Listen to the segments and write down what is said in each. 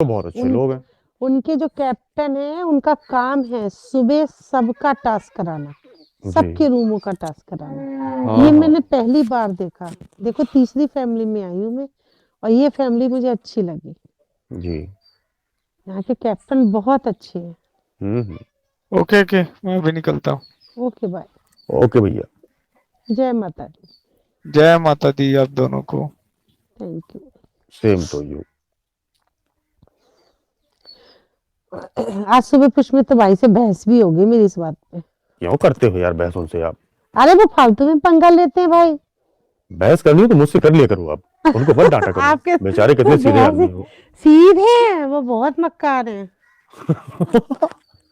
तो बहुत अच्छे उन लोग हैं। उनके जो कैप्टन है उनका काम है सुबह सबका टास्क कराना, जी। सबके रूमों का टास्क कराना। हाँ ये हाँ। मैंने पहली बार देखा। देखो तीसरी फैमिली में आई हूँ मैं, और ये फैमिली मुझे अच्छी लगी। जी। यहाँ के कैप्टन बहुत अच्छे हैं। हम्म। ओके ओके, मैं भी निकलता हूँ। Okay bye. ओके भैया। जय माता दी। जय माता दी आप दोनों को। Thank you. Same to you. आज सुबह पुष्प में तो भाई से बहस भी हो गई मेरी इस बात पे। क्यों करते हो यार बहस उनसे आप? अरे वो फालतू में पंगा लेते हैं भाई। बहस करनी हो तो मुझसे कर लिया करो आप। उनको मत डांटा करो। आपके बेचारे वो कितने सीधे बहस आदमी है वो। सीधे हैं, वो बहुत मक्कार हैं।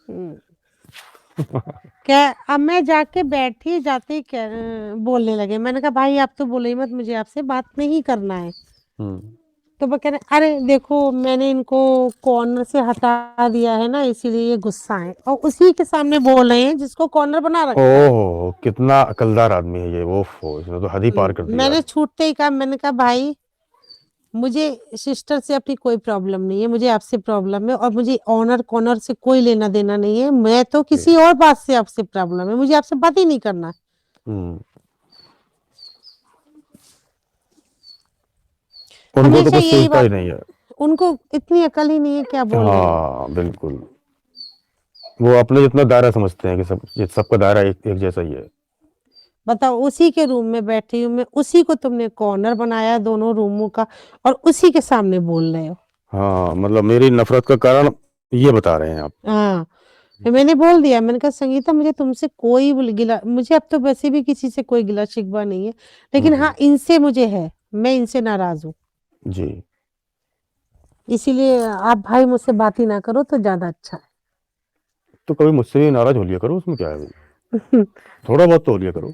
हम्म। क्या, अब मैं जाके बैठी जाते ही बोलने लगे। मैंने कहा भाई आप तो बोले ही मत, मुझे आपसे बात नहीं करना है। हम्म। तो वो कह रहे अरे देखो मैंने इनको कॉर्नर से हटा दिया है ना, इसीलिए ये गुस्सा है, और उसी के सामने बोल रहे हैं जिसको कॉर्नर बना रखा है। ओह कितना अकलदार आदमी है ये। ओफो इसने तो हद ही पार कर दिया। मैंने छूटते ही कहा, मैंने कहा भाई मुझे सिस्टर से अपनी कोई प्रॉब्लम नहीं है, मुझे आपसे प्रॉब्लम है, और मुझे ऑनर कॉर्नर से कोई लेना देना नहीं है। मैं तो जी। किसी और बात से आपसे प्रॉब्लम है, मुझे आपसे बात ही नहीं करना। हम्म। उनको तो हमेशा कुछ यही सूझता ही बात, नहीं है। उनको इतनी अकल ही नहीं है, क्या बोल रहे हैं। हाँ बिल्कुल। वो अपने जितना दायरा समझते हैं कि सब ये सबका दायरा एक एक जैसा ही है। बताओ, उसी के रूम में बैठी हूँ मैं, उसी को तुमने कॉर्नर बनाया दोनों रूमों का, और उसी के सामने बोल रहे हो। हाँ मतलब मेरी नफरत का कारण ये बता रहे हैं आप। हाँ, फिर मैंने बोल दिया, मैंने कहा संगीता मुझे तुमसे कोई गिला, मुझे अब तो वैसे भी किसी से कोई गिला शिकवा नहीं है, लेकिन हम्म। हाँ इनसे मुझे है, मैं इनसे नाराज हूँ। जी। इसीलिए आप भाई मुझसे बात ही ना करो तो ज्यादा अच्छा तो कभी मुझसे भी नाराज हो लिया करो, उसमें क्या है भाई। है। थोड़ा बहुत तो हो लिया करो।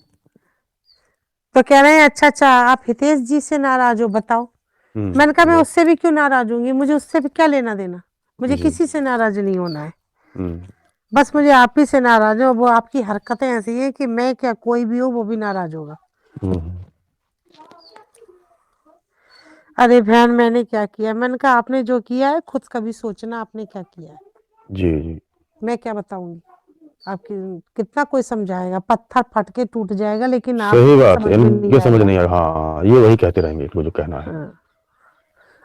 तो कह रहे हैं अच्छा अच्छा आप हितेश जी से नाराज हो, बताओ। मैंने कहा मैं बस। उससे भी क्यों नाराज होंगी, मुझे उससे भी क्या लेना देना, मुझे जी। किसी से नाराज नहीं होना है। हम्म। बस मुझे आप ही से नाराज है, और वो आपकी हरकतें ऐसी हैं कि मैं क्या, कोई भी हो वो भी नाराज होगा। हम्म। अरे बहन मैंने क्या किया, मैंने कहा आपने जो किया है खुद कभी सोचना आपने क्या किया है। जी जी। मैं क्या बताऊंगी आपकी, कितना कोई समझाएगा, पत्थर फट के टूट जाएगा लेकिन सही आपके बात है, समझ में नहीं इनके समझ आएगा। नहीं आ रहा। हाँ ये वही कहते रहेंगे इनको जो कहना है। हाँ,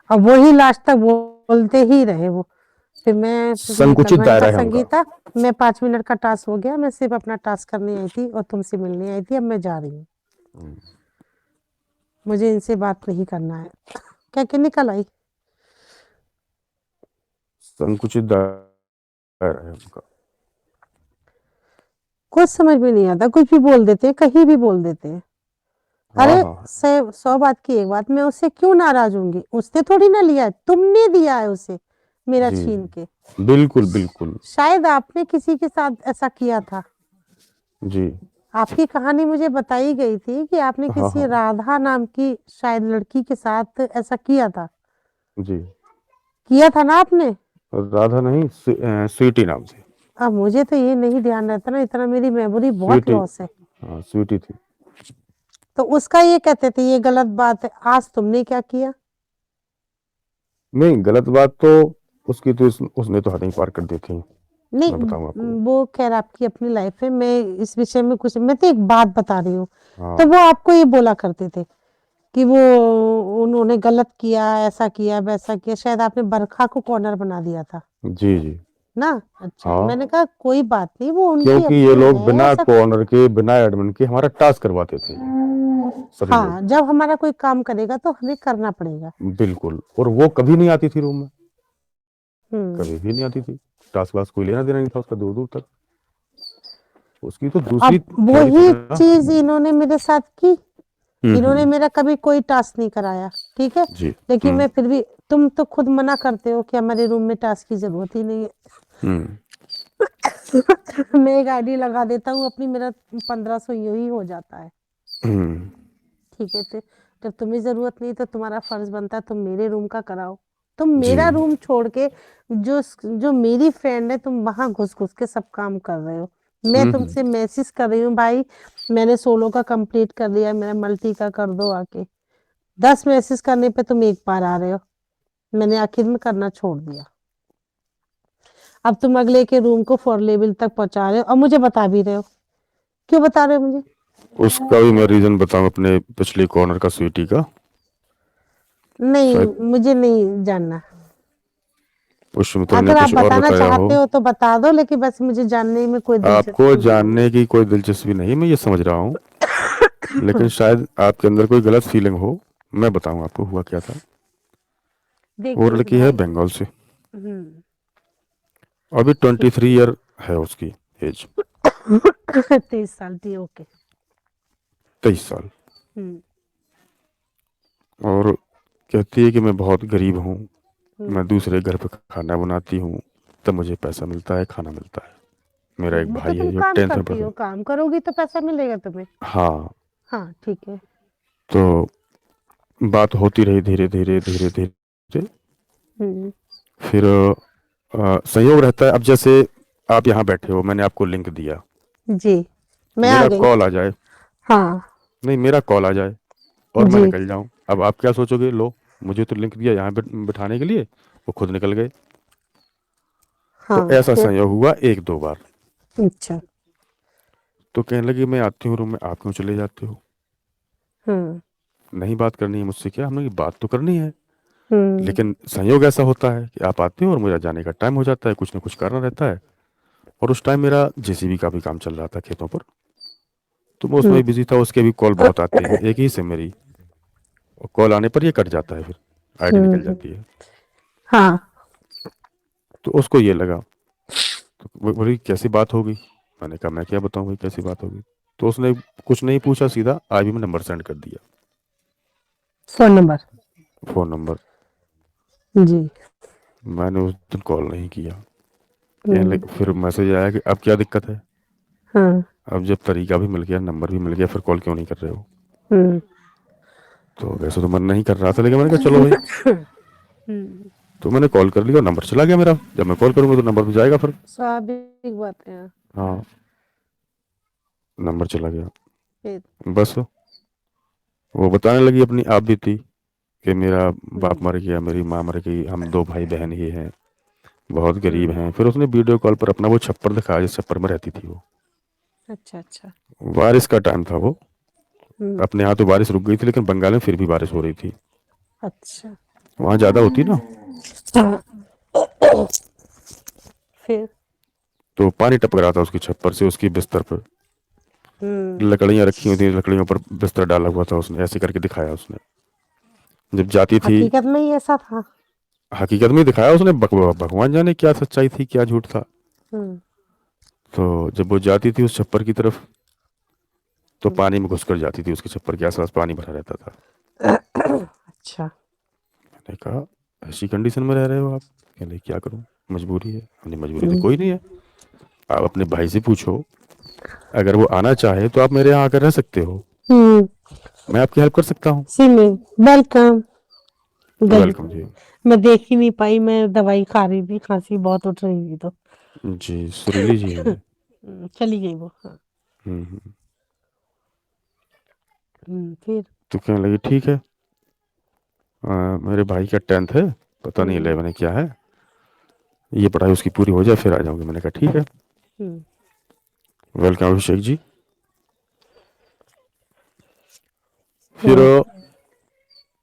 अब वही लास्ट तक बोलते ही रहे वो। फिर मैं निकल, संकुचित मैंने कहा दायरा है उनका। संगीता मैं 5 मिनट का टास्क हो गया, मैं सिर्फ अपना टास्क करने आई थी और तुमसे मिलने आई थी, अब मैं जा रही हूँ, हम्म। मुझे इनसे बात नहीं करना है। कह के निकल आई। संकुचित दायरा है उनका। कुछ समझ में नहीं आता, कुछ भी बोल देते हैं, कहीं भी बोल देते हैं। हाँ अरे हाँ। सौ बात की एक बात, मैं उससे क्यों नाराज होंगी, उसने थोड़ी ना लिया है, तुमने दिया है उसे मेरा जी छीन के। बिल्कुल बिल्कुल। शायद आपने किसी के साथ ऐसा किया था। जी। आपकी कहानी मुझे बताई गई थी कि आपने हाँ किसी हाँ। राधा नाम की शायद लड़की के साथ ऐसा किया था। जी। किया था ना आपने। राधा नहीं, स्वीटी नाम से। अब मुझे तो ये नहीं ध्यान रहता ना, इतना मेरी मेमोरी बहुत स्वीटी। लॉस है। हाँ स्वीटी थी। तो उसका ये कहते थे ये गलत बात है, आज तुमने क्या किया। नहीं गलत बात तो उसकी तो उसने तो हद ही पार कर दी थी। नहीं मैं बताऊंगा आपको। वो खैर आपकी अपनी लाइफ है, मैं इस विषय में कुछ, मैं तो एक बात बता रही हूँ। तो हाँ। वो आपको ये बोला करते थे कि वो उन्होंने गलत किया, ऐसा किया वैसा किया, शायद आपने बरखा को कॉर्नर बना दिया था जी जी। ना। अच्छा, हाँ मैंने कहा कोई बात नहीं, वो उनकी क्योंकि ये अपनी लोग है बिना ऐसा। कॉर्नर के बिना एडमिन के हमारा टास्क करवाते थे सभी लोग। हाँ, जब हमारा कोई काम करेगा तो हमें करना पड़ेगा। बिल्कुल, और वो कभी नहीं आती थी रूम में। हम्म। कभी भी नहीं आती थी। टास्क वास्क कोई लेना देना नहीं था उसका दूर दूर तक। उसकी तो दूसरी अब थियरी थी वही ना। चीज इन्होंने मेरे साथ की। इन्होंने हम्म। मेरा कभी कोई टास्क नहीं कराया, ठीक है, जी। लेकिन हम्म। मैं फिर भी, तुम तो खुद मना करते हो कि हमारे रूम में टास्क की जरूरत ही नहीं हम्म। है। मैं एक आईडी लगा देता हूँ अपनी, मेरा 1500 यूं ही हो जाता है। हम्म। ठीक है, तो जब तुम्हें जरूरत नहीं तो तुम्हारा फर्ज बनता है तुम मेरे रूम का कराओ। तुम जी। मेरा रूम छोड़ के जो जो मेरी फ्रेंड है तुम वहां घुस घुस के सब काम कर रहे हो। मैं हम्म। तुमसे मैसेज कर रही हूँ भाई, मैंने सोलो का कंप्लीट कर लिया, मेरा मल्टी का कर दो आके। 10 मैसेज करने पे तुम एक बार आ रहे हो। मैंने आखिर में करना छोड़ दिया। अब तुम अगले के रूम को 4 लेवल तक पहुंचा रहे हो और मुझे बता भी रहे हो। क्यों बता रहे हो मुझे? उसका भी मैं रीजन बताऊं अपने पिछले कॉर्नर का स्वीटी का? नहीं, शायद मुझे नहीं जानना। उसमें तुमने अगर आप कुछ और बताना बताया हो। चाहते हो तो बता दो, लेकिन बस मुझे जानने में कोई आपको दिलचस्पी नहीं जानने की कोई दिलचस्पी नहीं, मैं ये समझ रहा हूँ, लेकिन शायद आपके अंदर कोई गलत फीलिंग हो। मैं बताऊं आपको हुआ क्या था। वो देखिए लड़की है भाई। बंगाल से, हम्म। अभी 23 ईयर है उसकी एज, 23 साल थी, ओके। 23 साल। हम्म। और कहती है कि मैं बहुत गरीब हूँ, हम्म। मैं दूसरे घर पे खाना बनाती हूँ, तब मुझे पैसा मिलता है, खाना मिलता है। मेरा एक वो तो भाई तुम है जो काम 10th में करती पढ़ता हो, है। काम करोगी तो पैसा मिलेगा तुम्हें। हाँ, हाँ, ठीक है। तो बात होती रही धीरे धीरे धीरे धीरे। हम्म। फिर संयोग रहता है, अब जैसे आप यहाँ बैठे हो, मैंने आपको लिंक दिया, जी, मैं आ मेरा गई। कॉल आ जाए, हाँ। नहीं मेरा कॉल आ जाए और मैं जी। निकल जाऊं, अब आप क्या सोचोगे? लो, मुझे तो लिंक दिया यहाँ बिठाने के लिए, वो खुद निकल गए। तो हाँ, ऐसा फिर? संयोग हुआ 1-2 बार। अच्छा। तो कहने लगी मैं आती हूँ रूम में, आप क्यों चले जाते हो? हम्म। नहीं बात करनी है मुझसे क्या? हमने बात तो करनी है, हम्म। लेकिन संयोग ऐसा होता है कि आप आते हो और मुझे जाने का टाइम हो जाता है, कुछ ना कुछ करना रहता है। और उस टाइम मेरा जेसीबी का भी काम चल रहा था खेतों पर, तो मैं उसमें हम्म। बिजी था। उसके भी कॉल बहुत आते हैं, एक ही से मेरी, और कॉल आने पर ये कट जाता है, फिर आईडी निकल हम्म। जाती है। हाँ। तो उसको ये लगा, तो वो बोली कैसी बात होगी? मैंने कहा मैं क्या बताऊं भाई कैसी बात होगी। तो उसने कुछ नहीं पूछा, सीधा आईबी में नंबर सेंड कर दिया, फोन नंबर? Phone number. जी। मैंने उस दिन कॉल नहीं किया। हम्म। फिर मैसेज आया कि अब क्या दिक्कत है? हाँ। अब जब तरीका भी मिल गया, नंबर भी मिल गया, फिर कॉल क्यों नहीं कर रहे हो? हम्म। तो वैसे तो मन नहीं कर रहा था, लेकिन मैंने कहा चलो भाई। हम्म। तो मैंने कॉल कर लिया, नंबर चला गया मेरा, जब मैं कॉल करूंगा तो नंबर तो जाएगा फिर। स्वाभाविक बात है। हाँ, नंबर चला गया। फिर? बस वो बताने लगी अपनी आप बीती कि मेरा बाप हम्म। मर गया, मेरी माँ मर गई, हम 2 भाई बहन ही हैं, बहुत गरीब हम्म। हैं। फिर उसने वीडियो कॉल पर अपना वो छप्पर दिखाया जिस छप्पर में रहती थी वो। अच्छा, अच्छा। बारिश का टाइम था वो, हम्म। अपने यहाँ तो बारिश रुक गई थी, लेकिन बंगाल में फिर भी बारिश हो रही थी, अच्छा। वहाँ ज़्यादा होती ना। हाँ। फिर? तो पानी टपक रहा था उसकी छप्पर से उसकी बिस्तर पर, हम्म। लकड़ियाँ रखी हुई थी, लकड़ियों पर बिस्तर डाला हुआ था, उसने ऐसे करके दिखाया उसने जब जाती थी। हकीकत में ही ऐसा था? हकीकत में दिखाया उसने, भगवान जाने क्या सच्चाई थी क्या झूठ था। हम्म। तो जब वो जाती थी उस छप्पर की तरफ, तो हम्म। पानी में घुसकर जाती थी, उसके छप्पर के आसपास पानी भरा रहता था। अच्छा। मैंने कहा ऐसी कंडीशन में रह रहे हो आप? कहले क्या करूं, मजबूरी है। हमने मजबूरी तो हम्म। कोई नहीं है, आप अपने भाई से पूछो, अगर वो आना चाहे तो आप मेरे यहाँ आकर रह सकते हो, हम्म। मैं आपकी हेल्प कर सकता हूँ। सिमी, वेलकम। गई। वेलकम जी। मैं देख ही नहीं पाई, मैं दवाई खा रही थी, खांसी बहुत उठ रही थी तो। जी सुरीली जी है ये। चली गई वो। हाँ। हम्म। फिर? तो कहने लगी ठीक है, मेरे भाई का 10th है, पता नहीं हम्म। 11 है क्या है, ये पढ़ाई उसकी पूरी हो जाए फिर आ जाऊंगी। मैंने कहा ठीक है, हम्म। वेलकम अभिषेक जी। फिर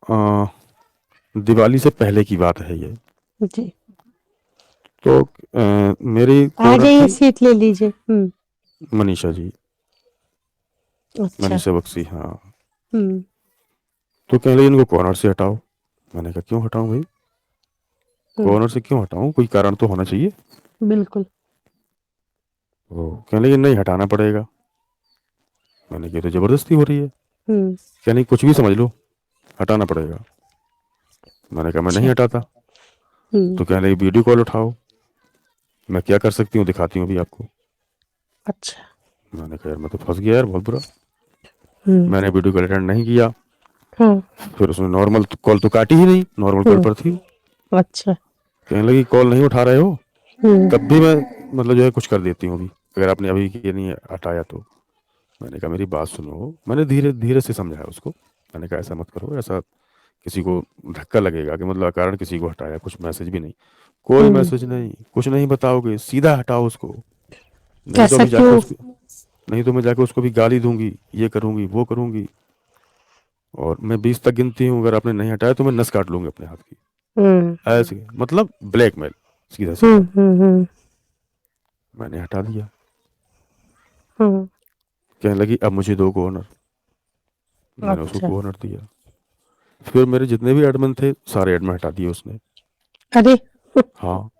हाँ। अ, दिवाली से पहले की बात है ये। जी। तो मेरी आ कॉर्नर जाइए, थी सीट ले लीजिए। मनीषा जी, अच्छा। मनीषा बख्शी, हाँ। हम्म। तो कहने लगी इनको कॉर्नर से हटाओ। मैंने कहा क्यों हटाऊं भाई, हम्म। कॉर्नर से क्यों हटाऊं, कोई कारण तो होना चाहिए। बिल्कुल। वो कहने लगी नहीं हटाना पड़ेगा। मैंने कहा ये तो जबरदस्ती हो रही है। हम्म। कहने लगी कुछ भी समझ लो, हटाना पड़ेगा। मैंने कहा मैं नहीं अच्छा। हटाता। हम्म। तो कहने लगी वीडियो कॉल उठाओ, मैं क्या कर सकती हूँ दिखाती हूँ अभी आपको। अच्छा। मैंने कहा यार मैं तो फंस गया यार, बहुत बुरा। हम्म। मैंने वीडियो कॉल अटेंड नहीं किया। हाँ। फिर उसने नॉर्मल कॉल तो काटी ही नहीं, नॉर्मल कॉल हम्म। पर थी। अच्छा। कहने लगी कॉल नहीं उठा रहे हो, हम्म। तब भी मैं मतलब जो है कुछ कर देती हूँ अभी, अगर आपने अभी ये नहीं हटाया तो। मैंने कहा मेरी बात सुनो, मैंने धीरे धीरे से समझाया उसको। मैंने कहा ऐसा मत करो, ऐसा किसी को धक्का लगेगा कि मतलब अकारण किसी को हटाया, कुछ मैसेज भी नहीं, कोई हम्म, मैसेज नहीं, कुछ नहीं बताओगे, सीधा हटाओ उसको। नहीं तो ऐसा अभी जाके क्यों? उसको, नहीं तो मैं जाके उसको भी गाली दूंगी, ये करूंगी वो करूंगी, और मैं 20 तक गिनती हूँ, अगर आपने नहीं हटाया तो मैं नस काट लूंगी अपने हाथ की। हम्म, ऐसे मतलब ब्लैकमेल, सीधा हम्म, सीधा। हम्म, मैंने हटा दिया। हम्म, कहने लगी अब मुझे दो को ऑनर। मैंने उसको अच्छा। को ऑनर दिया। फिर मेरे जितने भी एडमिन थे सारे एडमिन हटा दिए उसने। अरे। हाँ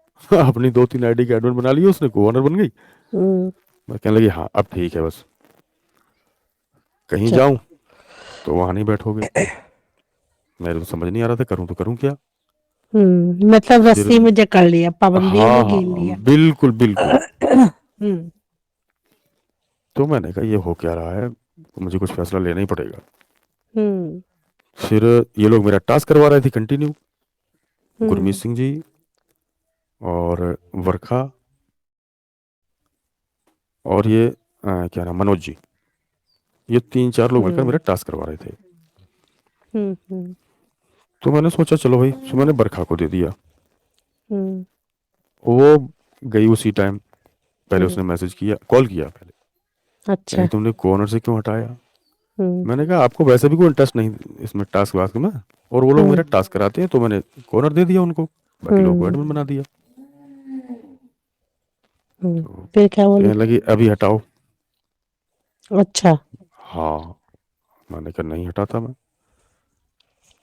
अपनी 2-3 आईडी के एडमिन बना लिए उसने, को ऑनर बन गई। हम्म, मैं कहने लगी हाँ अब ठीक है, बस कहीं चल। जाऊं तो वहां नहीं बैठोगे। मेरे तो समझ नहीं आ रहा था करूं तो करूं क्या। मतलब फिर रस्सी में जकड़ लिया, पाबंदियों हाँ में हाँ घेर लिया। बिल्कुल बिल्कुल। हम्म, तो मैंने कहा ये हो क्या रहा है, तो मुझे कुछ फैसला लेना ही पड़ेगा। हम्म, फिर ये लोग मेरा टास्क करवा रहे थे कंटिन्यू, गुरमीत हम्म, सिंह जी और वर्खा और ये क्या नाम मनोज जी, ये 3-4 लोग मिलकर हम्म, मेरा टास्क करवा रहे थे। हम्म, तो मैंने सोचा चलो भाई, तो मैंने बरखा को दे दिया। हम्म, वो गई उसी टाइम, पहले हम्म, उसने मैसेज किया, कॉल किया पहले, अच्छा। कहीं तुमने कॉर्नर से क्यों हटाया। हम्म, मैंने कहा आपको वैसे भी कोई इंटरेस्ट नहीं इसमें टास्क वास्क में, और वो लोग हम्म, मेरा टास्क कराते हैं, तो मैंने कॉर्नर दे दिया उनको, बाकी लोगों को हम्म, एडमिन बना दिया। तो फिर क्या बोली? कहने लगी अभी हटाओ। अच्छा। हाँ, मैंने कहा नहीं हटाता मैं।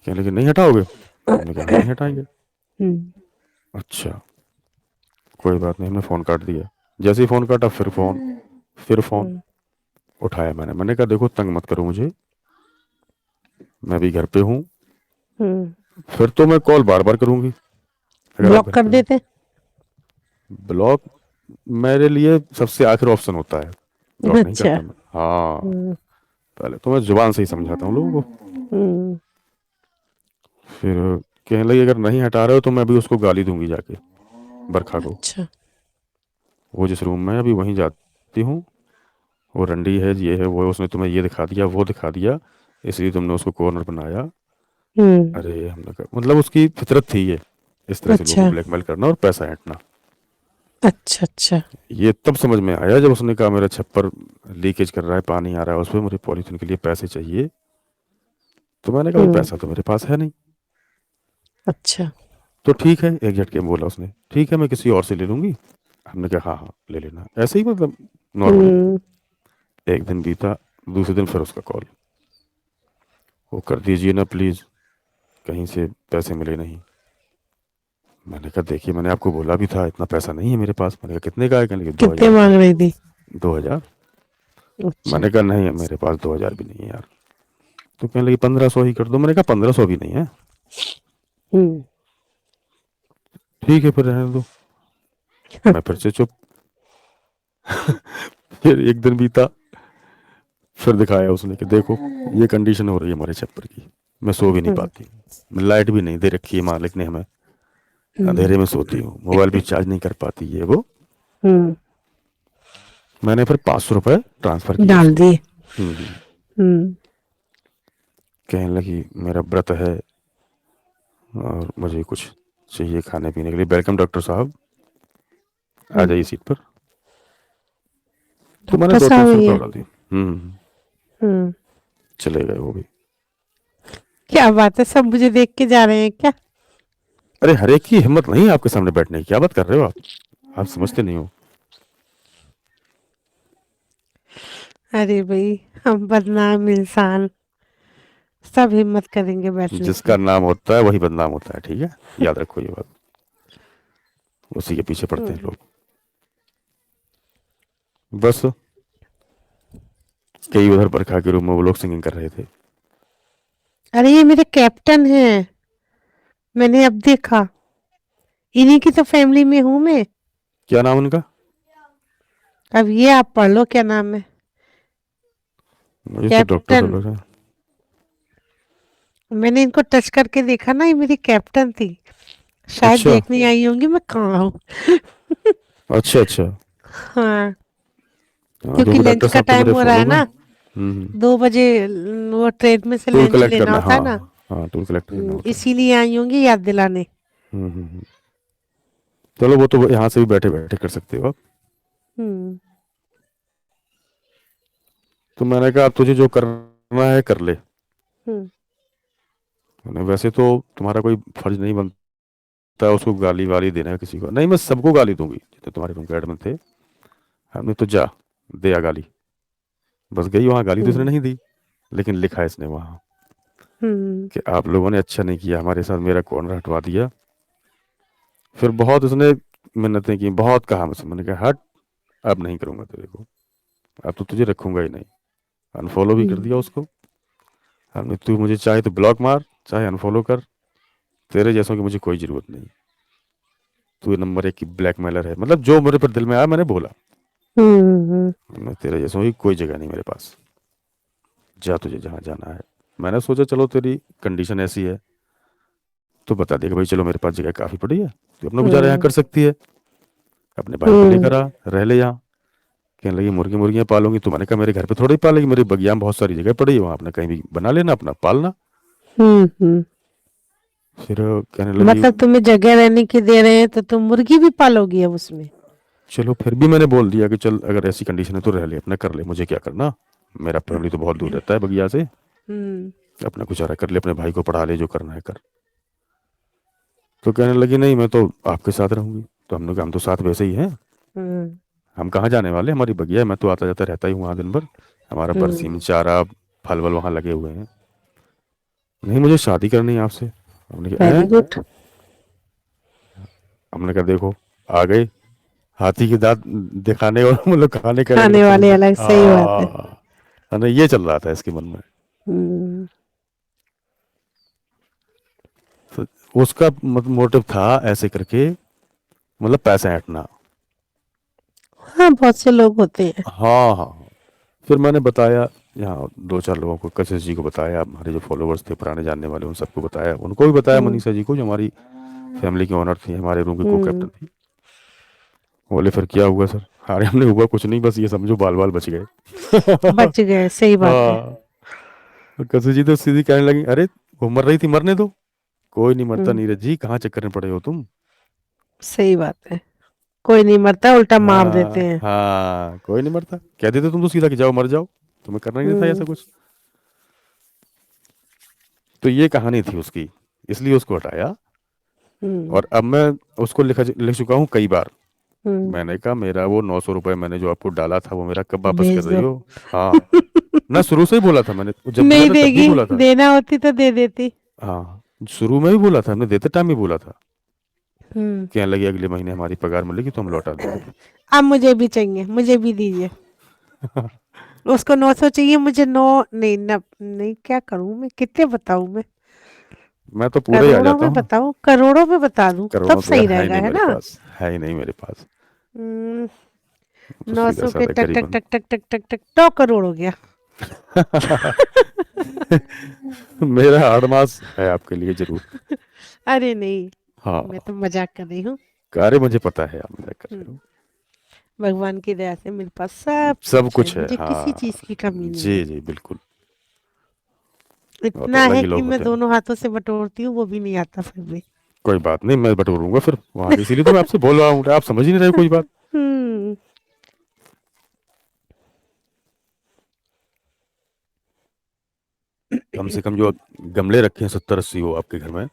कहने लगी नहीं हटाओगे, हमने कहा हाँ नहीं हटाएंगे। हम्म, अच्छा कोई बात नहीं, हमने फ़ोन काट दिया। जैसे ही फ़ोन काटा फिर फ़ोन, फिर फ़ोन हम्म, उठाया। मैंने कहा देखो तंग मत करो मुझे, मैं भी घर पे हूँ। हम्म, फिर तो मैं कॉल बार बार करूंगी अगर आप ब्लॉक घर कर पे हो। देते। ब्लॉक मेरे लिए सबसे आखिरी ऑप्शन होता है, ब्लॉक नहीं अच्छा। करता मैं। हाँ, हम्म, पहले तो मैं जुबान से ही समझाता हूँ लोगों को। हम्म, फिर कहने लगी अगर नहीं हटा रहे हो तो मैं भी उसको गाली दूंगी जाके, बरखा को। अच्छा। वो जिस रूम में है, अभी वहीं जाती हूँ। वो रंडी है, ये है वो है, उसने तुम्हें ये दिखा दिया वो दिखा दिया, इसलिए तुमने उसको कॉर्नर बनाया। हम्म, अरे हमने कहा मतलब उसकी फितरत थी ये, इस तरह से लोगों अच्छा, को ब्लैकमेल करना और पैसा ऐंठना। अच्छा, अच्छा। ये तब समझ में आया जब उसने कहा मेरा छप्पर लीकेज कर रहा है, पानी आ रहा है उस पर, मुझे पॉलीथीन के लिए पैसे चाहिए। तो मैंने कहा भाई हम्म, पैसा तो मेरे पास है नहीं। अच्छा। तो ठीक है, एक झटके में बोला उसने, ठीक है मैं किसी और से ले लूंगी। हमने कहा हाँ हाँ ले लेना, ऐसे ही मतलब नॉर्मली। हम्म, एक दिन बीता, दूसरे दिन फिर उसका कॉल, वो कर दीजिए ना प्लीज़, कहीं से पैसे मिले नहीं। मैंने कहा देखिए मैंने आपको बोला भी था इतना पैसा नहीं है मेरे पास। मैंने कहा कितने का है, कहने लगे दो कितने हजार का मांग है। रही थी? 2,000। अच्छा। मैंने कहा नहीं है मेरे पास 2,000 भी नहीं है यार। तो कहने लगी 1,500 ही कर दो। मैंने कहा 1,500 भी नहीं है। हम्म, ठीक है फिर रहने दो। मैं फिर से चुप। फिर एक दिन बीता, फिर दिखाया उसने कि देखो ये कंडीशन हो रही है हमारे छप्पर की, मैं सो भी नहीं हम्म, पाती, मैं लाइट भी नहीं दे रखी है मालिक ने हमें, हम्म, अंधेरे में सोती हूँ, मोबाइल भी चार्ज नहीं कर पाती ये वो। हम्म, मैंने फिर 500 रुपये ट्रांसफ़र किए डाल उसको। दिए। हम्म। हम्म, कहने लगी मेरा व्रत है और मुझे कुछ चाहिए खाने पीने के लिए, वेलकम डॉक्टर साहब, आ हम्म, जाइए सीट पर। तो मैंने डॉक्टर दो तीन साहब सौ ही रुपये है। डाल दिए। हम्म, चले गए वो भी। क्या बात है, सब मुझे देख के जा रहे हैं क्या? अरे हर एक की हिम्मत नहीं है आपके सामने बैठने की, क्या बात कर रहे हो आप समझते नहीं हो। अरे भाई, हम बदनाम इंसान, सब हिम्मत करेंगे बैठने जिसका की। नाम होता है वही बदनाम होता है, ठीक है, याद रखो ये बात, उसी के पीछे पड़ते हैं हम्म, लोग। बस कई उधर बरखा के रूम में वो लोग सिंगिंग कर रहे थे। अरे ये मेरे कैप्टन हैं, मैंने अब देखा, इन्हीं की तो फैमिली में हूं मैं। क्या नाम उनका, अब ये आप पढ़ लो क्या नाम है। मुझे तो डॉक्टर कैप्टन। साहब लग रहा है। मैंने इनको टच करके देखा ना, ये मेरी कैप्टन थी। शायद अच्छा देखने आई होंगी मैं कहाँ हूँ। अच्छा अच्छा। हाँ, हाँ क्योंकि देखो लंच डॉक्टर का साहब तो टाइम मेरे हो रहा फॉलो है में। ना, 2 बजे वो ट्रेन में से टूल लंच कलेक्ट लेना करना, होता हाँ है ना। हाँ, टूल कलेक्टर करना होता है। इसीलिए आई होंगी याद दिलाने। हम्म। चलो वो तो यहाँ से भी बैठे बैठे कर सकते हो आप। हम्म तो मैंने कहा अब तुझे जो करना है कर ले। हम्म वैसे तो तुम्हारा कोई फर्ज नहीं बनता है उसको गाली वाली देने का किसी को। नहीं, मैं सबको गाली दूंगी जितने तुम्हारे रूम के एडमिन थे। हमने तो जा दिया गाली, बस गई वहाँ गाली तो इसने हम्म नहीं दी, लेकिन लिखा इसने वहाँ हम्म कि आप लोगों ने अच्छा नहीं किया हमारे साथ, मेरा कॉर्नर हटवा दिया। फिर बहुत उसने मिन्नतें की, बहुत कहा मुझसे। मैंने कहा हट, अब नहीं करूंगा तेरे को, अब तो तुझे रखूंगा ही नहीं। अनफॉलो भी कर दिया हम्म उसको हमने। तू मुझे चाहे तो ब्लॉक मार, चाहे अनफॉलो कर, तेरे जैसों की मुझे कोई जरूरत नहीं। तू नंबर 1 की ब्लैकमेलर है। मतलब जो मेरे पर दिल में आया मैंने बोला। हम्म मैं तेरे जैसों की कोई जगह नहीं मेरे पास, जा तुझे जहाँ जाना है। मैंने सोचा चलो तेरी कंडीशन ऐसी है तो बता देगा भाई, चलो मेरे पास जगह काफ़ी पड़ी है, तू अपना गुजारा यहाँ हम्म कर सकती है, अपने भाई को हम्म लेकर आ, रह ले यहाँ। कहने लगी मुर्गी मुर्गियाँ पालूंगी। तो मैंने कहा मेरे घर पे थोड़ी पालेगी, मेरे बगिया में बहुत सारी जगह पड़ी है, वहाँ अपना कहीं भी बना लेना, अपना पालना। हम्म। फिर कहने लगी मतलब तुम्हें जगह रहने की दे रहे हैं तो तुम मुर्गी भी पालोगी अब उसमें। चलो। फिर भी मैंने बोल दिया कि चल अगर ऐसी कंडीशन है तो रह ले, अपना कर ले, मुझे क्या करना, मेरा फैमिली तो बहुत दूर रहता है बगिया से, हम्म अपना गुजारा कर ले, अपने भाई को पढ़ा ले, जो करना है कर। तो कहने लगी नहीं मैं तो आपके साथ रहूंगी। तो हमने कहा हम तो साथ वैसे ही हैं, हम्म हम कहाँ जाने वाले, हमारी बगिया है, मैं तो आता जाता रहता ही हूँ वहाँ दिन भर, हमारा बरसीम हम्म चारा फल वल वहाँ लगे हुए हैं। नहीं मुझे शादी करनी है आपसे। हमने कहा वेरी गुड। हमने कहा देखो आ गए हाथी के दांत दिखाने और मतलब खाने के अलग अलग खाने वाले तरीके। अलग, सही बात है। नहीं ये चल रहा था इसके मन में। हम्म तो उसका मोटिव था ऐसे करके, मतलब पैसे हटना। हाँ, बहुत से लोग होते हैं। हाँ हाँ। फिर मैंने बताया यहाँ 2-4 लोगों को, कशिश जी को बताया, हमारे जो फॉलोवर्स थे पुराने जानने वाले उन सबको बताया, उनको भी बताया, हम्म मनीषा जी को जो हमारी फैमिली की ओनर थी, हमारे रूम की को कैप्टन हम्म थी। बोले फिर क्या हुआ सर। अरे हमने हुआ कुछ नहीं, बस ये समझो बाल बाल बच गए। बच गए, सही बात है। हाँ। कशिश जी तो सीधी कहने लगी अरे वो मर रही थी मरने दो, कोई नहीं मरता हम्म नीरज जी, कहाँ चक्कर में पड़े हो तुम। सही बात है। कोई नहीं मरता, उल्टा मार देते हाँ हैं। हाँ, कोई नहीं मरता, कह देते तुम तो सीधा कि जाओ मर जाओ, तुम्हें करना नहीं था हम्म ऐसा कुछ। तो ये कहानी थी उसकी, इसलिए उसको हटाया। हम्म और अब मैं उसको लिख चुका हूँ कई बार। हम्म मैंने कहा मेरा वो 900 रुपये मैंने जो आपको डाला था वो मेरा कब वापस कर भेज रही दो। हो। हाँ, ना शुरू से ही बोला था मैंने, जब मिला नहीं था तब भी देगी, बोला था। देना होती तो दे देती। हाँ, शुरू में भी बोला था, हमने देते टाइम भी बोला था। हम्म कहने लगी अगले महीने हमारी पगार मिलेगी तो हम लौटा देंगे। अब मुझे भी चाहिए, मुझे भी दीजिए। उसको 900 चाहिए, मुझे 9 नहीं, नहीं, क्या करूं मैं, कितने बताऊं मैं? मैं तो पूरा ही आ करोड़ों जाता में हूँ। बताऊं, करोड़ों में बता दूं, तब करोड़ों तो यार सही है ही रहेगा, नहीं है मेरे ना? पास, है ही नहीं मेरे पास। हम्म, तो नौ सीधा सौ के साधा टक गरीब टक बंद। टक टक टक टक टक 9 करोड़ हो गया। मेरा 8 मास है आपके लिए जरूर। अरे नहीं, मैं हाँ, तो मजाक कर रही हूँ। कार्य मुझे पता है आप मजाक कर रहे हो। हम्म, भगवान की दया से मेरे पास सब सब कुछ है, कुछ है, मुझे किसी हाँ। चीज की कमी नहीं जी है। जी बिल्कुल। और तो इतना अलग है ही कि लोग मैं होते हैं। दोनों हाथों से बटोरती हूँ, वो भी नहीं आता फिर भी। कोई बात नहीं, मैं बटोरूंगा फिर वहां से, इसीलिए तो मैं आपसे बोल रहा हूँ, आप समझ ही नहीं रहे कोई बात। हम्म कम से कम जो गमले रखे हैं 70-80 हो आपके घर में,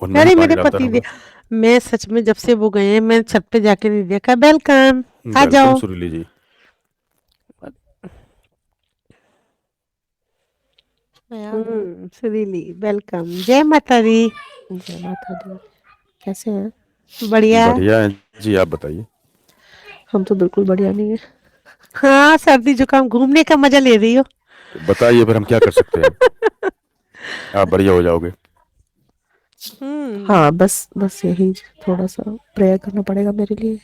उनमें ही अरे पानी मेरे डालता पति दे, रहूंगा। मैं सच में जब से वो गए हैं मैं छत पे जाके नहीं देखा। वेलकम, आ वेलकम जाओ। सुरीली जी। सुरीली, वेलकम, जय माता दी। जय माता दी। कैसे हैं? बढ़िया। बढ़िया है जी, आप बताइए। हम तो बिल्कुल बढ़िया नहीं है। हाँ, सर्दी जुकाम, घूमने का मजा ले रही हो। तो बताइए फिर हम क्या कर सकते हैं, आप बढ़िया हो जाओगे। हम्म हाँ, बस बस यही थोड़ा सा प्रेयर करना पड़ेगा मेरे लिए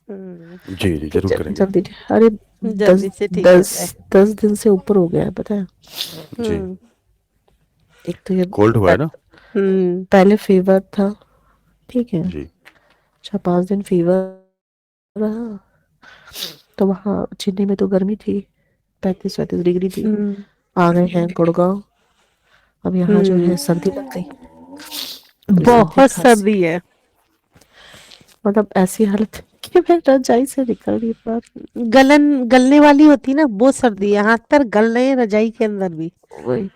हम्म, जी जी कि जरूर करेंगे। जल्दी। अरे जल्दी दस से ठीक हो जाए। 10 दिन से ऊपर हो गया है, पता है। जी, हम्म एक तो ये कोल्ड हुआ है ना। पहले फीवर था, ठीक है। जी 4-5 दिन फीवर रहा, तो वहाँ चेन्नई में तो गर्मी थी, 35-35 डिग्री थी। हम्म आ गए हैं गुड़गांव, अब यहाँ जो है हम्म, सर्दी लग गई, सर्दी बहुत खांसी, सर्दी है। मतलब ऐसी हालत है कि मैं रजाई से निकल नहीं पा रही। गलने वाली होती ना, वो सर्दी है। हाथ पैर गल रहे हैं रजाई के अंदर भी। वही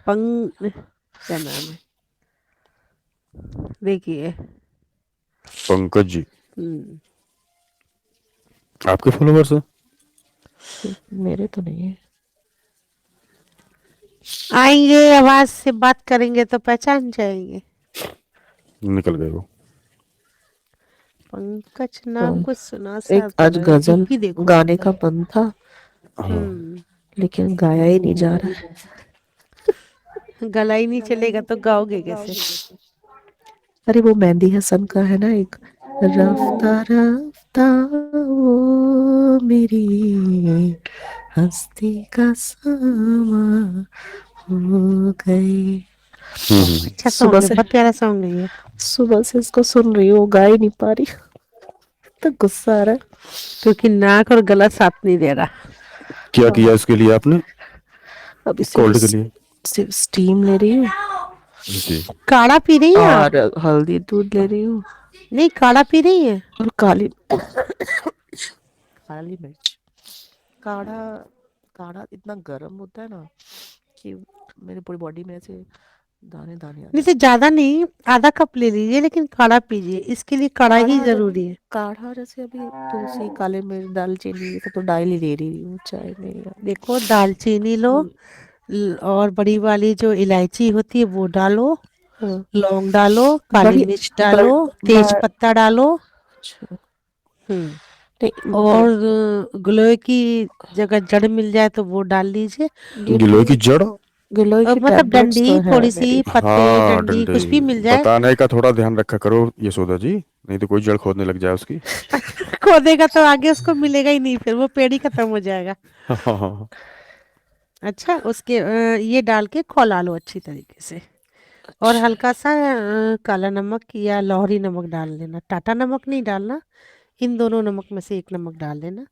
क्या नाम है, देखिए। पंकज जी, हम्म, आपके फॉलोवर्स हैं? मेरे तो नहीं है। आएंगे, आवाज से बात करेंगे तो पहचान जाएंगे। निकल गए वो। पंकज तो नाम कुछ सुना सा एक था, आज गजल डीपी देखो गाने इनका। का मन था, हाँ, लेकिन गाया ही नहीं जा रहा गला ही नहीं चलेगा तो गाओगे कैसे? है। अरे वो मेहंदी हसन का है ना एक, रफ्ता रफ्ता वो मेरी हस्ती का सामा हो गए। अच्छा सुबह सॉन्ग है, से बहुत प्यारा सॉन्ग है ये। सुबह से इसको सुन रही हूँ, गा ही नहीं पा रही, तो गुस्सा आ रहा है। क्योंकि नाक और गला साथ नहीं दे रहा। क्या किया इसके लिए आपने? अभी कोल्ड के लिए? सिर्फ स्टीम ले रही हूँ जी। काढ़ा पी रही हैं आप? और हल्दी दूध ले रही हूँ नहीं, काढ़ा पी रही हैं? और काली काली मिर्च। काढ़ा काढ़ा इतना गर्म होता है ना कि मेरी पूरी बॉडी में ऐसे दाने दाने आ नहीं जाते तो ज्यादा नहीं, आधा कप ले लीजिए, लेकिन काढ़ा पीजिए, इसके लिए काढ़ा ही हैं। जरूरी है। काढ़ा जैसे अभी तुलसी, काले मिर्च, दालचीनी, ये सब तो डाल ही दे रही हूँ चाय में या देखो, दालचीनी लो, और बड़ी वाली जो इलायची होती है वो डालो, हाँ, लौंग डालो, काली बड़ी मिर्च डालो, तेज बड़ पत्ता डालो। अच्छा हम्म, नहीं, और गिलोय की जगह जड़ मिल जाए तो वो डाल लीजिए। गिलोय की जड़? गिलोय की मतलब टैबलेट्स तो डंडी, है थोड़ी मेरी। सी पत्ते, हाँ, डंडी, डंडे। कुछ भी मिल जाए। बताने का थोड़ा ध्यान रखा करो यशोदा जी, नहीं तो कोई जड़ खोदने लग जाए उसकी। खोदेगा तो आगे उसको मिलेगा ही नहीं, फिर वो पेड़ ही खत्म हो जाएगा। हाँ। अच्छा, उसके ये डाल के खौला लो अच्छी तरीके से। और अच्छा हल्का सा काला नमक या लाहौरी नमक डाल लेना, टाटा नमक नहीं डालना। इन दोनों नमक में से एक नमक डाल देना,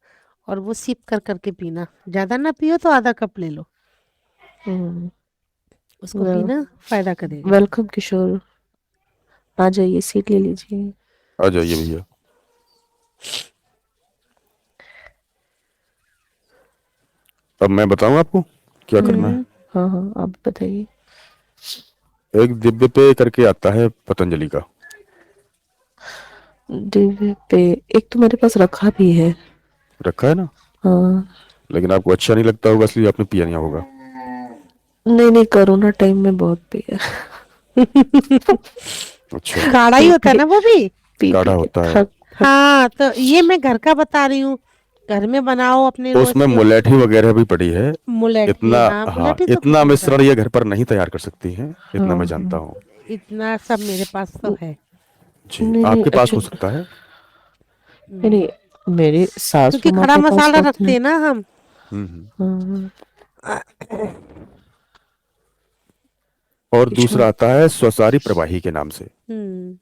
और वो सिप कर करके पीना। ज्यादा ना पियो तो आधा कप ले लो, उसको वेल पीना, फायदा करेगा। वेलकम किशोर, आ जाइए, सीट ले लीजिए। आ जाइए भैया। अब मैं बताऊं आपको क्या करना है? हाँ हाँ, आप बताइए। एक दिव्य पे करके आता है पतंजलि का। दिव्य पे एक तो मेरे पास रखा भी है। रखा है ना? हाँ, लेकिन आपको अच्छा नहीं लगता होगा, इसलिए आपने पिया नहीं होगा। नहीं नहीं, कोरोना टाइम में बहुत पिया। अच्छा। काढ़ा ही पी होता है पी ना वो भी। गाढ़ा पी के होता है। थक थक हाँ, तो ये मैं घर का बता रही हूँ। घर में बनाओ अपने तो रोज उसमें के। मुलेठी वगैरह भी पड़ी है। मुलेठी, इतना, हाँ हाँ, मुलेठी तो इतना खूब होता मिश्रण है। ये घर पर नहीं तैयार कर सकती हैं, इतना मैं हाँ जानता हाँ, हूँ। इतना सब मेरे पास तो है। जी, नहीं नहीं, आपके पास हो एक्चुअली सकता है। नहीं नहीं, मेरे सासू क्योंकि माँ खड़ा के पास मसाला तो थे। रखते हैं ना हम। हम्म। हाँ, और किशोर, दूसरा आता है स्वसारी प्रवाही के नाम से। हम्म,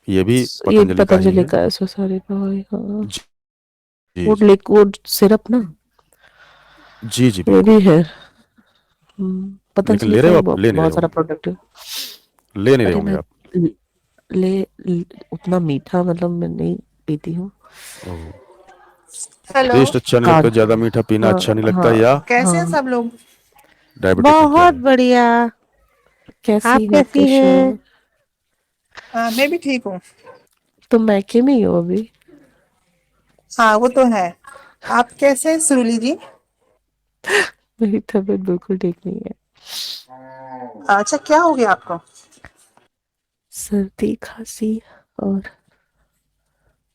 ये भी ये पतंजलि का ही पतंजलि है। का है, सारी दवाई। हाँ, जी जी वो जी। लिक्विड सिरप ना, जी जी ये बिल्कुल। भी है। लेकिन पतंजलि ले रहे का हो भी आप? ले नहीं रहे बहुत सारा होंगे। प्रोडक्ट है। ले नहीं रहे अरे होंगे मैं आप। ल- उतना मीठा मतलब मैं नहीं पीती हूँ। ओह। हेलो। टेस्ट अच्छा नहीं लगता, काढ़ ज्यादा मीठा पीना हाँ अच्छा नहीं लगता, हाँ या कैसे हैं हाँ, सब लोग? डायबिटिक है क्या बहुत है? बढ़िया। कैसी आप हो कैसी हैं? किशोर? मैं भी ठीक हूँ। तुम मैके में ही हो अभी? हाँ वो तो है। आप कैसे हैं सुरुली जी? मेरी तबीयत बिल्कुल ठीक नहीं है, अच्छा, क्या हो गया आपको? सर्दी खांसी और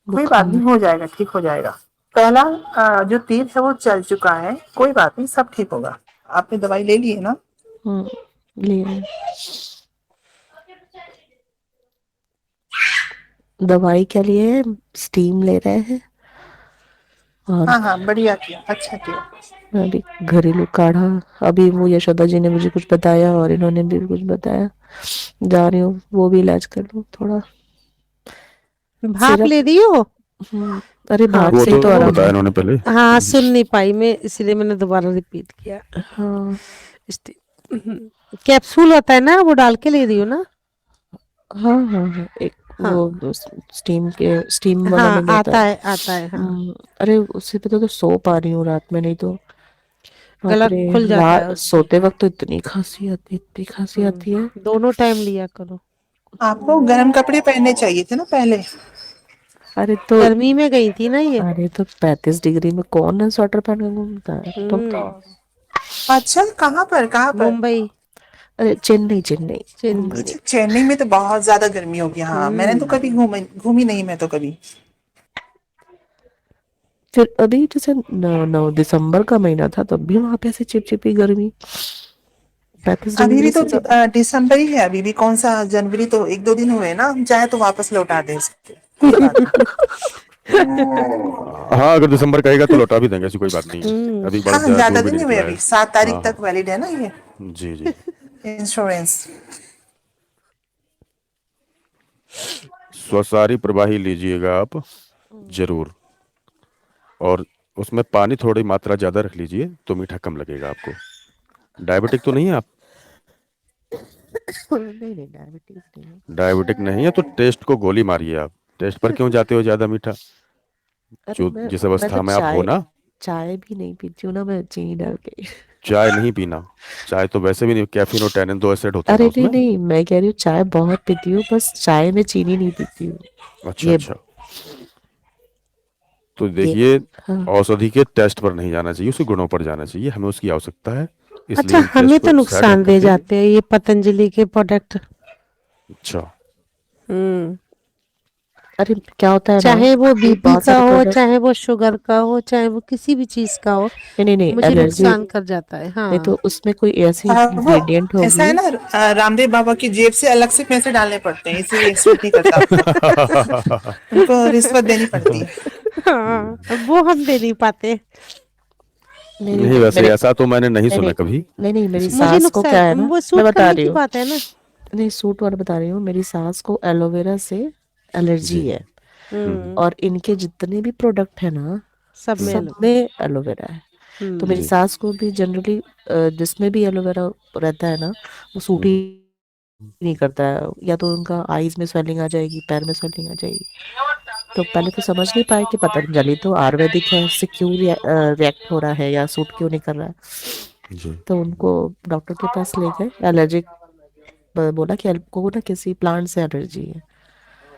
कोई बात बुखार। नहीं, हो जाएगा, ठीक हो जाएगा। पहला जो तीर है वो चल चुका है, कोई बात नहीं, सब ठीक होगा। आपने दवाई ले ली है ना? लिए दवाई क्या लिए है, स्टीम ले रहे हैं। और हाँ हाँ, बढ़िया किया, अच्छा किया। मैं भी घरेलू काढ़ा, अभी वो यशोदा जी ने मुझे कुछ बताया और इन्होंने भी कुछ बताया, जा रही हूँ वो भी इलाज कर लूँ थोड़ा। भाप सिरप ले रही हो? अरे हाँ भाप वो से ही तो तो वो, आराम बताया है। उन्होंने पहले। हाँ सुन नहीं पाई मैं, इसलिए मैंने दोबारा रिपीट किया। हाँ, स्टी- कैप्सूल होता है ना, वो डाल के ले रही हो ना? हाँ हाँ हाँ, एक हाँ वो स्टीम वाला हाँ, मिल जाता है। आता है हाँ। अरे उससे पता तो सो पा रही हूँ रात में, नहीं तो बाप गला रे। खुल जाता है उससे। सोते वक्त तो इतनी खांसी आती है। दोनों टाइम लिया करो। आपको गर्म कपड़े पहनने चाहिए थे ना पहले। अरे तो गर्मी में गई थी ना ये। 35 डिग्री में कौन स्वेटर पहन के घूमता है, तुम तो। अच्छा, कहाँ पर? मुंबई। अरे चेन्नई चेन्नई, चेन्नई। मुंबई नहीं। अच्छा, चेन्नई में तो बहुत ज्यादा गर्मी होगी। हाँ, मैंने तो हम्म। कभी घूमी नहीं, मैं तो कभी। फिर अभी जैसे 9 दिसंबर का महीना था तब भी वहां पे ऐसे चिपचिपी गर्मी, 35 डिग्री अभी भी तो से ज्यादा। दिसंबर ही है। अभी भी कौन सा जनवरी, तो 1-2 दिन हुए ना। हम चाहे तो वापस लौटा दे इसको, कोई बात हाँ, अगर दिसंबर कहेगा तो लौटा भी देंगे, ऐसी कोई बात नहीं है। अभी नहीं। बढ़ हाँ, जाए, ज्यादा दूर भी दिन नहीं नहीं हुए। निकला है। अभी 7 तारीख हाँ तक हाँ, वैलिड है ना ये जी जी। इंश्योरेंस। स्वसारी प्रवाही लीजिएगा आप जरूर, और उसमें पानी थोड़ी मात्रा ज़्यादा रख लीजिए तो मीठा कम लगेगा आपको। डायबिटिक तो नहीं है आप? नहीं नहीं, डायबिटीज नहीं है। डायबिटिक नहीं है तो टेस्ट को गोली मारिए आप। टेस्ट पर क्यों जाते हो ज़्यादा मीठा? अरे जो जिस मैं तो अवस्था में आप हो चाय ना। चाय भी नहीं पीती हूँ ना मैं, चीनी डाल के। चाय नहीं पीना। चाय तो वैसे भी नहीं, कैफीन और टैनिन दो एसिड होते हैं ना अरे नहीं उसमें। नहीं, मैं कह रही हूँ चाय बहुत पीती हूँ, बस चाय में चीनी नहीं पीती हूँ। अच्छा ये अच्छा। तो ये देखिए, हाँ। औषधि के टेस्ट पर नहीं जाना चाहिए, उसके गुणों पर जाना चाहिए। हमें उसकी आवश्यकता है, इसलिए अच्छा, हम टेस्ट हमें तो को साइड रख नुकसान दे करके। जाते हैं ये पतंजलि के प्रोडक्ट। अच्छा। हम्म। अरे क्या होता है ना चाहे वो कि बीपी बहुत का सारे हो, प्रोडक्ट। चाहे वो शुगर का हो, चाहे वो किसी भी चीज का हो, नहीं नहीं नहीं, मुझे एलर्जी नुकसान कर जाता है। नहीं तो हाँ। उसमें कोई ऐसी वो इंग्रेडिएंट ऐसा है होगी। ना, रामदेव बाबा की जेब से अलग से पैसे डालने पड़ते हैं, इसीलिए सूट नहीं करता आपको। उनको रिश्वत देनी पड़ती है। हाँ, अब वो हम दे नहीं पाते। नहीं नहीं नहीं, नहीं वैसे मेरे ऐसा तो मैंने नहीं नहीं सुना नहीं कभी नहीं नहीं, मेरी किसी से। मुझे सास को क्या है नुकसान, ना, वो मैं सूट बता करने रही की हूँ। बात है ना। नहीं, सूट वाला बता रही हूँ, मेरी सास को एलोवेरा से एलर्जी जी। है। हम्म। और इनके जितने भी प्रोडक्ट है ना, सब में सब अलग। में एलोवेरा है। तो मेरी हम्म। जी। सास को भी जनरली जिसमें भी एलोवेरा रहता है ना, वो सूट ही हम्म, नहीं करता है। या तो उनका आईज में स्वेलिंग आ जाएगी, पैर में स्वेलिंग आ जाएगी। तो पहले तो समझ नहीं पाए कि पतंजलि तो आयुर्वेदिक है, इससे क्यों रिएक्ट हो रहा है या सूट क्यों नहीं कर रहा है। जी। तो उनको डॉक्टर के पास ले गए, एलर्जिक बोला कि आपको ना किसी प्लांट से एलर्जी है।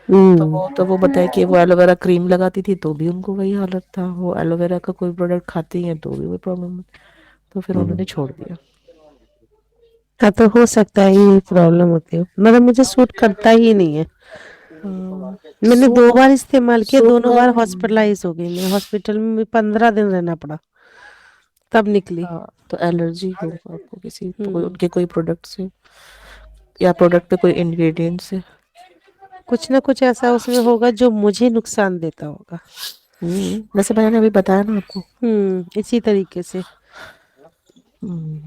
तो वो बताया कि वो एलोवेरा क्रीम लगाती थी तो भी उनको वही हालत था, वो एलोवेरा का कोई प्रोडक्ट खाती हैं तो भी वही प्रॉब्लम है। तो फिर हम्म, उन्होंने छोड़ दिया। हाँ, तो हो सकता है ये प्रॉब्लम होती हो, मगर मुझे सूट करता ही नहीं है। मैंने सूट 2 बार इस्तेमाल किया, सूट दोनों बार कर हॉस्पिटलाइज हो गई। मैं हॉस्पिटल में 15 दिन रहना पड़ा, तब निकली। हाँ, तो एलर्जी होगा आपको किसी हम्म। उनके कोई प्रोडक्ट से, या प्रोडक्ट पे कोई इंग्रेडिएंट से। कुछ ना कुछ ऐसा उसमें होगा जो मुझे नुकसान देता होगा। जैसे मैंने अभी बताया ना आपको। इसी तरीके से। हम्म,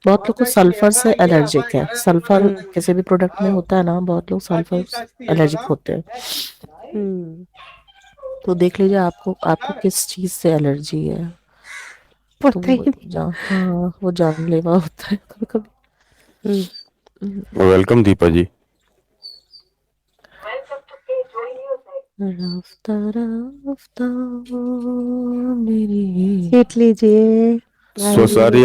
बहुत लोग को सल्फर से एलर्जिक है, सल्फर हम्म। किसी भी प्रोडक्ट में होता है ना, बहुत लोग सल्फर एलर्जिक होते हैं। हम्म। तो देख लीजिए आपको आपको किस चीज से एलर्जी है। तो पता ही हाँ, वो जानलेवा होता है कभी कभी। नहीं। वेलकम दीपा जी। राफ्ता राफ्ता मेरी सीट लीजिए। आइए। स्वसारी